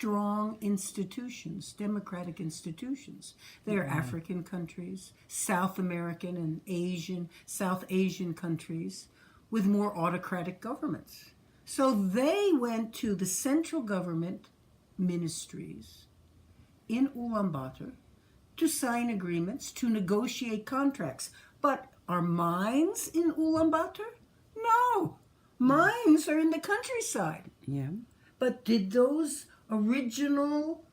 strong institutions, democratic institutions. They are African countries, South American and South Asian countries with more autocratic governments. So they went to the central government ministries in Ulaanbaatar to sign agreements, to negotiate contracts. But are mines in Ulaanbaatar? No. Mines are in the countryside. Yeah. But did those original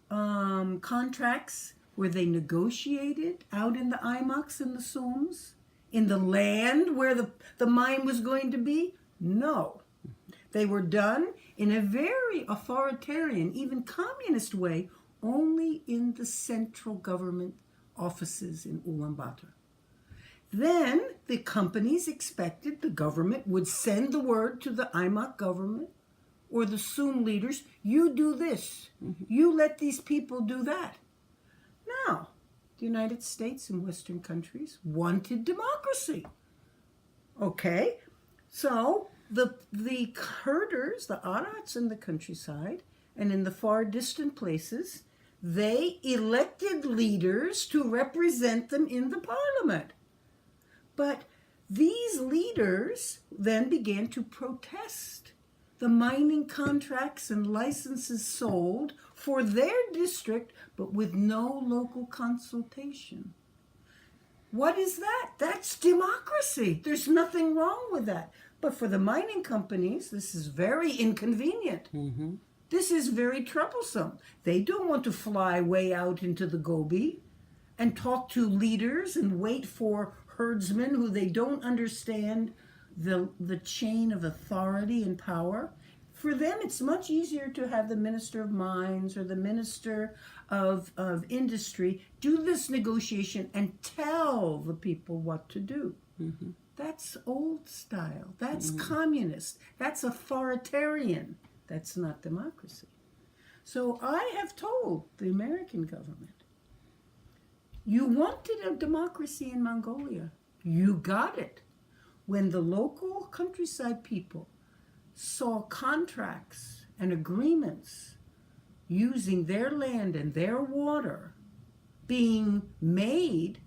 contracts, were they negotiated out in the Imaks and the Sums? In the land where the mine was going to be? No. They were done in a very authoritarian, even communist way, only in the central government offices in Ulaanbaatar. Then the companies expected the government would send the word to the Imak government or the Sum leaders, you do this, you let these people do that. Now, the United States and Western countries wanted democracy. Okay, so the herders, the Arats in the countryside and in the far distant places, they elected leaders to represent them in the parliament. But these leaders then began to protest the mining contracts and licenses sold for their district, but with no local consultation. What is that? That's democracy. There's nothing wrong with that. But for the mining companies, this is very inconvenient. Mm-hmm. This is very troublesome. They don't want to fly way out into the Gobi and talk to leaders and wait for herdsmen who they don't understand the chain of authority and power. For them, it's much easier to have the Minister of Mines or the Minister of Industry do this negotiation and tell the people what to do. Mm-hmm. That's old style. That's communist. That's authoritarian. That's not democracy. So I have told the American government, you wanted a democracy in Mongolia. You got it. When the local countryside people saw contracts and agreements using their land and their water being made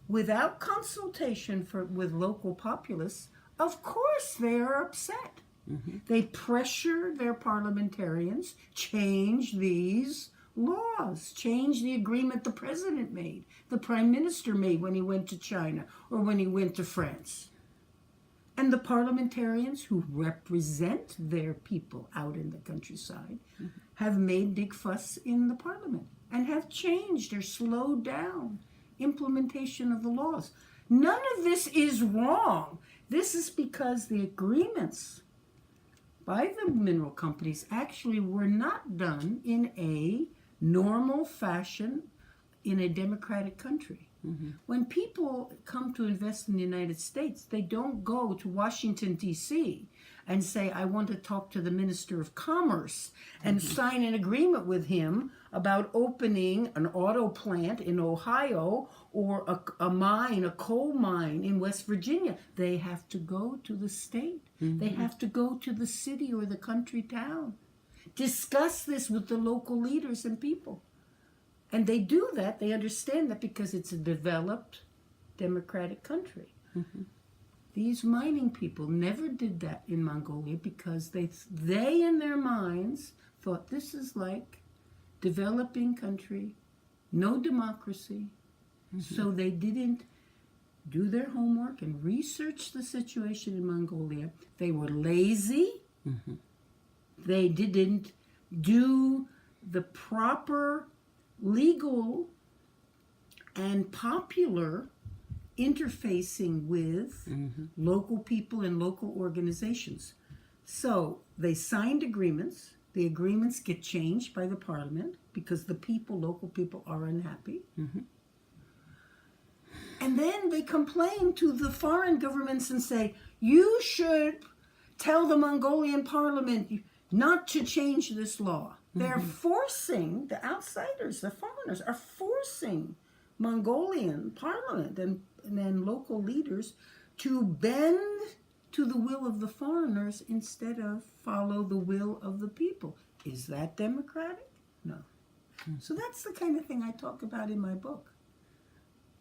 without consultation with local populace, of course they are upset. Mm-hmm. They pressure their parliamentarians, change these laws, change the agreement the president made, the prime minister made when he went to China or when he went to France. And the parliamentarians who represent their people out in the countryside have made big fuss in the parliament and have changed or slowed down implementation of the laws. None of this is wrong. This is because the agreements by the mineral companies actually were not done in a normal fashion in a democratic country. Mm-hmm. When people come to invest in the United States, they don't go to Washington, D.C. and say, I want to talk to the Minister of Commerce and sign an agreement with him about opening an auto plant in Ohio or a mine, a coal mine in West Virginia. They have to go to the state. Mm-hmm. They have to go to the city or the country town. Discuss this with the local leaders and people. And they do that, they understand that because it's a developed democratic country. Mm-hmm. These mining people never did that in Mongolia because they in their minds thought this is like developing country, no democracy. Mm-hmm. So they didn't do their homework and research the situation in Mongolia. They were lazy. Mm-hmm. They didn't do the proper legal and popular interfacing with local people and local organizations. So they signed agreements. The agreements get changed by the parliament because the people, local people, are unhappy. Mm-hmm. And then they complain to the foreign governments and say, you should tell the Mongolian parliament not to change this law. They're forcing, the outsiders, the foreigners, are forcing Mongolian parliament and local leaders to bend to the will of the foreigners instead of follow the will of the people. Is that democratic? So that's the kind of thing I talk about in my book.